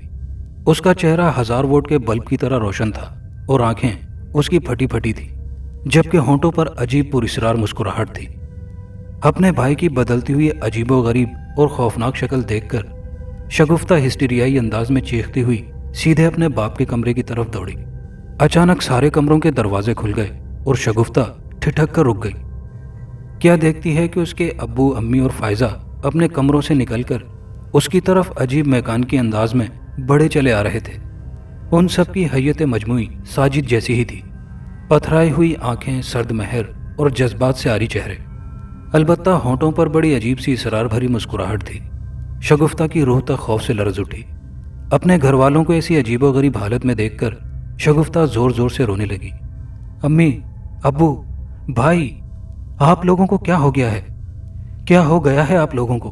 उसका चेहरा 1000 वोट के बल्ब की तरह रोशन था और आंखें उसकी फटी फटी थी, जबकि होंठों पर अजीब पुरस्रार मुस्कुराहट थी। अपने भाई की बदलती हुई अजीबोगरीब और खौफनाक शक्ल देखकर शगुफ्ता हिस्टीरियाई अंदाज में चीखती हुई सीधे अपने बाप के कमरे की तरफ दौड़ी। अचानक सारे कमरों के दरवाजे खुल गए और शगुफ्ता ठिठक कर रुक गई। क्या देखती है कि उसके अब्बू, अम्मी और फायजा अपने कमरों से निकलकर उसकी तरफ अजीब मैकान के अंदाज में बढ़े चले आ रहे थे। उन सब की हैयत मजमूई साजिद जैसी ही थी, पथराई हुई आंखें, सर्द महर और जज्बात से आरी चेहरे। अलबत्ता होंठों पर बड़ी अजीब सी इसरार भरी मुस्कुराहट थी। शगुफ्ता की रूह तक खौफ से लरज उठी। अपने घर वालों को ऐसी अजीबोगरीब हालत में देखकर शगुफ्ता जोर जोर से रोने लगी। अम्मी, अब्बू, भाई, आप लोगों को क्या हो गया है? क्या हो गया है आप लोगों को?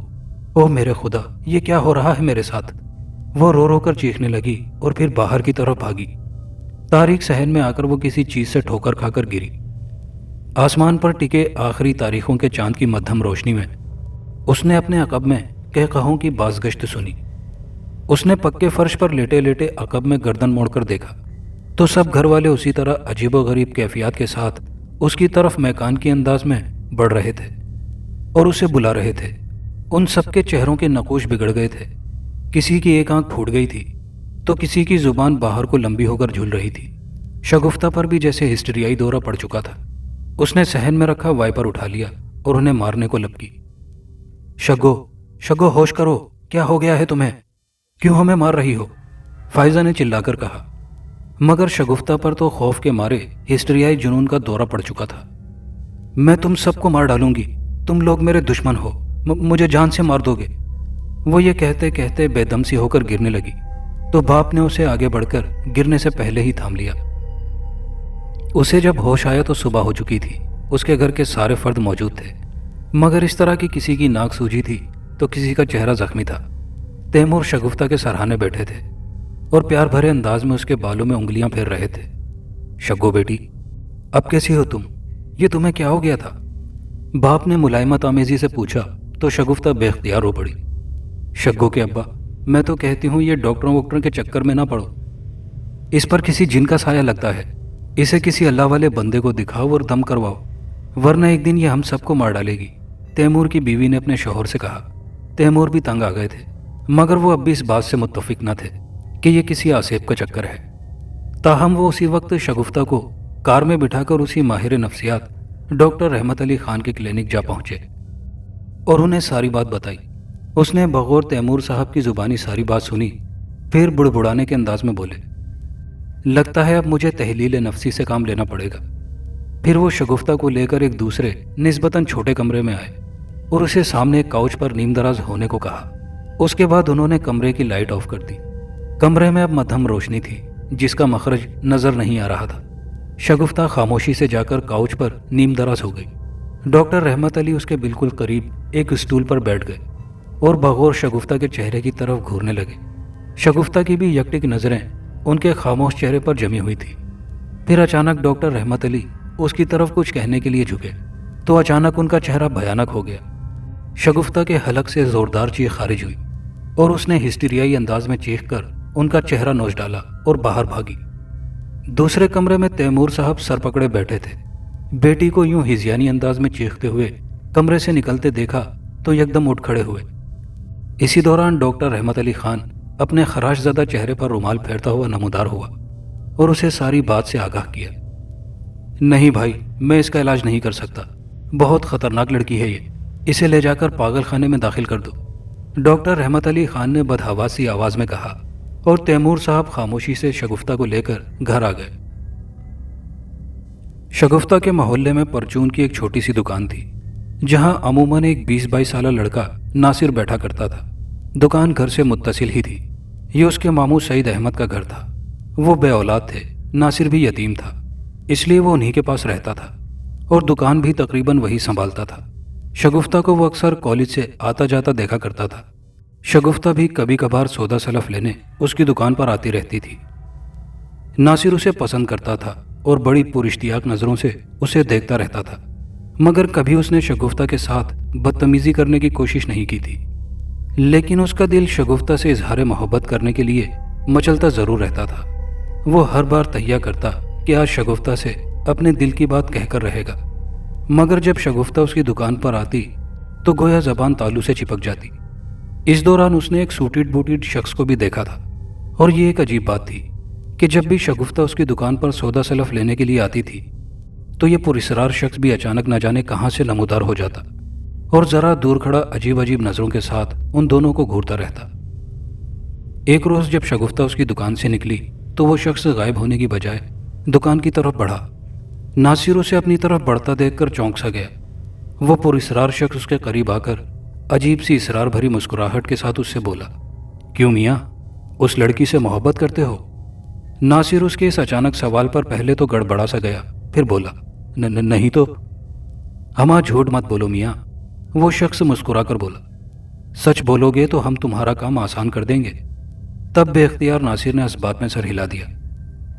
ओह मेरे खुदा, ये क्या हो रहा है मेरे साथ? वो रो रो कर चीखने लगी और फिर बाहर की तरफ भागी। तारीख सहन में आकर वो किसी चीज से ठोकर खाकर गिरी। आसमान पर टिके आखिरी तारीखों के चांद की मध्यम रोशनी में उसने अपने अकब में कहकहों की बाज़गश्त सुनी। उसने पक्के फर्श पर लेटे लेटे अकब में गर्दन मोड़कर देखा तो सब घर वाले उसी तरह अजीबोगरीब कैफियत के साथ उसकी तरफ मैकान के अंदाज में बढ़ रहे थे और उसे बुला रहे थे। उन सबके चेहरों के नकूश बिगड़ गए थे। किसी की एक आंख फूट गई थी, तो किसी की जुबान बाहर को लंबी होकर झूल रही थी। शगुफ्ता पर भी जैसे हिस्टेरियाई दौरा पड़ चुका था। उसने सहन में रखा वाइपर उठा लिया और उन्हें मारने को लपकी। शगो, शगो होश करो, क्या हो गया है तुम्हें? क्यों हमें मार रही हो? फाइजा ने चिल्लाकर कहा। मगर शगुफ्ता पर तो खौफ के मारे हिस्टेरियाई जुनून का दौरा पड़ चुका था। मैं तुम सबको मार डालूंगी, तुम लोग मेरे दुश्मन हो, मुझे जान से मार दोगे। वो ये कहते कहते बेदम सी होकर गिरने लगी तो बाप ने उसे आगे बढ़कर गिरने से पहले ही थाम लिया। उसे जब होश आया तो सुबह हो चुकी थी। उसके घर के सारे फर्द मौजूद थे, मगर इस तरह की किसी की नाक सूजी थी तो किसी का चेहरा जख्मी था। तैमूर शगुफ्ता के सरहाने बैठे थे और प्यार भरे अंदाज में उसके बालों में उंगलियां फेर रहे थे। शग्गो बेटी, अब कैसी हो तुम? ये तुम्हें क्या हो गया था? बाप ने मुलायमत आमेजी से पूछा तो शगुफ्ता बेख्तियार हो पड़ी। शग्गो के अब्बा, मैं तो कहती हूँ ये डॉक्टरों वॉक्टरों के चक्कर में ना पड़ो। इस पर किसी जिन का साया लगता है। इसे किसी अल्लाह वाले बंदे को दिखाओ और दम करवाओ, वरना एक दिन ये हम सबको मार डालेगी। तैमूर की बीवी ने अपने शौहर से कहा। तैमूर भी तंग आ गए थे, मगर वो अब भी इस बात से मुत्तफिक न थे कि ये किसी आसेब का चक्कर है। ताहम वो उसी वक्त शगुफ्ता को कार में बिठाकर उसी माहिर नफ्सियात डॉक्टर रहमत अली खान के क्लिनिक जा पहुंचे और उन्हें सारी बात बताई। उसने बगौर तैमूर साहब की जुबानी सारी बात सुनी, फिर बुड़बुड़ाने के अंदाज में बोले, लगता है अब मुझे तहलील नफ्सी से काम लेना पड़ेगा। फिर वो शगुफ्ता को लेकर एक दूसरे निस्बतन छोटे कमरे में आए और उसे सामने एक काउच पर नीमदराज होने को कहा। उसके बाद उन्होंने कमरे की लाइट ऑफ कर दी। कमरे में अब मध्यम रोशनी थी जिसका मखरज नजर नहीं आ रहा था। शगुफ्ता खामोशी से जाकर काउच पर नीमदराज हो गई। डॉक्टर रहमत अली उसके बिल्कुल करीब एक स्टूल पर बैठ गए और बगौर शगुफ्ता के चेहरे की तरफ घूरने लगे। शगुफ्ता की भी यकटिक नजरें उनके खामोश चेहरे पर जमी हुई थी। फिर अचानक डॉक्टर रहमत अली उसकी तरफ कुछ कहने के लिए झुके तो अचानक उनका चेहरा भयानक हो गया। शगुफ्ता के हलक से जोरदार चीख खारिज हुई और उसने हिस्टीरियाई अंदाज में चीख कर उनका चेहरा नोच डाला और बाहर भागी। दूसरे कमरे में तैमूर साहब सर पकड़े बैठे थे। बेटी को यूं हिजियानी अंदाज में चीखते हुए कमरे से निकलते देखा तो एकदम उठ खड़े हुए। इसी दौरान डॉक्टर रहमत अली खान अपने खराश ज़दा चेहरे पर रुमाल फेरता हुआ नमूदार हुआ और उसे सारी बात से आगाह किया। नहीं भाई, मैं इसका इलाज नहीं कर सकता, बहुत खतरनाक लड़की है ये, इसे ले जाकर पागल खाने में दाखिल कर दो, डॉक्टर रहमत अली खान ने बदहवासी आवाज में कहा और तैमूर साहब खामोशी से शगुफ्ता को लेकर घर आ गए। शगुफ्ता के मोहल्ले में परचून की एक छोटी सी दुकान थी जहां अमूमन एक 20-22 साल लड़का नासिर बैठा करता था। दुकान घर से मुत्तसिल ही थी। ये उसके मामू सईद अहमद का घर था। वो बे औलाद थे, नासिर भी यतीम था, इसलिए वो उन्हीं के पास रहता था और दुकान भी तकरीबन वही संभालता था। शगुफ्ता को वो अक्सर कॉलेज से आता जाता देखा करता था। शगुफ्ता भी कभी कभार सौदा सलफ लेने उसकी दुकान पर आती रहती थी। नासिर उसे पसंद करता था और बड़ी पुरिश्तियाक नज़रों से उसे देखता रहता था, मगर कभी उसने शगुफ्ता के साथ बदतमीजी करने की कोशिश नहीं की थी। लेकिन उसका दिल शगुफ्ता से इजहार मोहब्बत करने के लिए मचलता ज़रूर रहता था। वो हर बार तहिया करता कि आज शगुफ्ता से अपने दिल की बात कहकर रहेगा, मगर जब शगुफ्ता उसकी दुकान पर आती तो गोया ज़बान तालू से चिपक जाती। इस दौरान उसने एक सूटिड बूटिड शख्स को भी देखा था और ये एक अजीब बात थी कि जब भी शगुफ्ता उसकी दुकान पर सौदा सलफ लेने के लिए आती थी तो ये पुरिसरार शख्स भी अचानक न जाने कहाँ से नमूदार हो जाता और ज़रा दूर खड़ा अजीब अजीब नज़रों के साथ उन दोनों को घूरता रहता। एक रोज़ जब शगुफ्ता उसकी दुकान से निकली तो वो शख्स गायब होने की बजाय दुकान की तरफ बढ़ा। नासिर उसे अपनी तरफ बढ़ता देखकर चौंक सा गया। वो पुरिसरार शख्स उसके करीब आकर अजीब सी इसरार भरी मुस्कुराहट के साथ उससे बोला, क्यों मियाँ, उस लड़की से मोहब्बत करते हो? नासिर उसके इस अचानक सवाल पर पहले तो गड़बड़ा सा गया, फिर बोला, नहीं तो। हमारा झूठ मत बोलो मियाँ, वो शख्स मुस्कुरा कर बोला, सच बोलोगे तो हम तुम्हारा काम आसान कर देंगे। तब बेख्तियार नासिर ने इस बात में सर हिला दिया।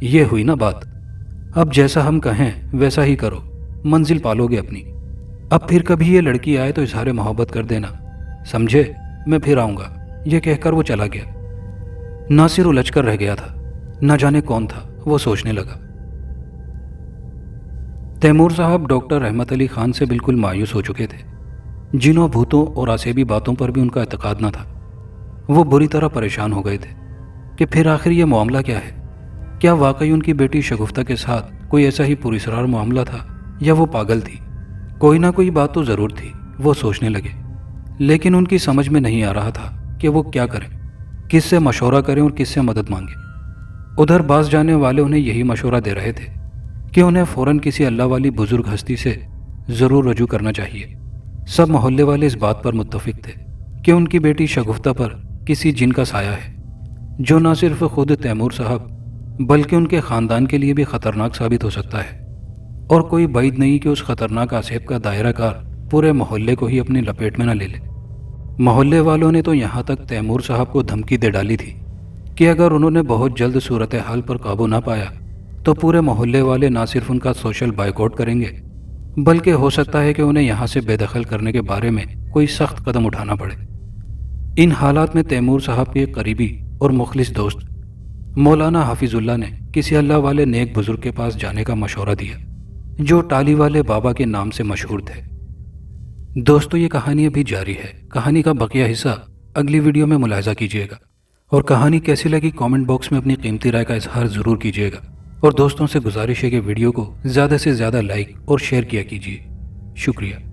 ये हुई ना बात, अब जैसा हम कहें वैसा ही करो, मंजिल पालोगे अपनी। अब फिर कभी ये लड़की आए तो इजहार मोहब्बत कर देना, समझे? मैं फिर आऊँगा। ये कहकर वो चला गया। नासिर उलझ कर रह गया था, न जाने कौन था, वो सोचने लगा। तैमूर साहब डॉक्टर रहमत अली खान से बिल्कुल मायूस हो चुके थे। जिनों भूतों और आसेबी बातों पर भी उनका एतकाद न था। वो बुरी तरह परेशान हो गए थे کہ پھر آخر یہ معاملہ کیا ہے؟ کیا واقعی ان کی بیٹی شگفتہ کے ساتھ کوئی ایسا ہی پراسرار معاملہ تھا یا وہ پاگل تھی؟ کوئی نہ کوئی بات تو ضرور تھی، وہ سوچنے لگے، لیکن ان کی سمجھ میں نہیں آ رہا تھا کہ وہ کیا کریں، کس سے مشورہ کریں اور کس سے مدد مانگیں۔ ادھر باز جانے والے انہیں یہی مشورہ دے رہے تھے کہ انہیں فوراً کسی اللہ والی بزرگ ہستی سے ضرور رجوع کرنا چاہیے۔ سب محلے والے اس بات پر متفق تھے کہ ان کی بیٹی شگفتہ پر کسی جن کا سایہ ہے، جو نہ صرف خود تیمور صاحب بلکہ ان کے خاندان کے لیے بھی خطرناک ثابت ہو سکتا ہے، اور کوئی بعید نہیں کہ اس خطرناک آصف کا دائرہ کار پورے محلے کو ہی اپنی لپیٹ میں نہ لے لے۔ محلے والوں نے تو یہاں تک تیمور صاحب کو دھمکی دے ڈالی تھی کہ اگر انہوں نے بہت جلد صورتحال پر قابو نہ پایا تو پورے محلے والے نہ صرف ان کا سوشل بائیکاٹ کریں گے، بلکہ ہو سکتا ہے کہ انہیں یہاں سے بے دخل کرنے کے بارے میں کوئی سخت قدم اٹھانا پڑے۔ ان حالات میں تیمور صاحب کے قریبی اور مخلص دوست مولانا حافظ اللہ نے کسی اللہ والے نیک بزرگ کے پاس جانے کا مشورہ دیا، جو ٹالی والے بابا کے نام سے مشہور تھے۔ دوستو، یہ کہانی ابھی جاری ہے، کہانی کا بقیہ حصہ اگلی ویڈیو میں ملاحظہ کیجیے گا، اور کہانی کیسی لگی کامنٹ باکس میں اپنی قیمتی رائے کا اظہار ضرور کیجیے گا، اور دوستوں سے گزارش ہے کہ ویڈیو کو زیادہ سے زیادہ لائک اور شیئر کیا کیجیے۔ شکریہ۔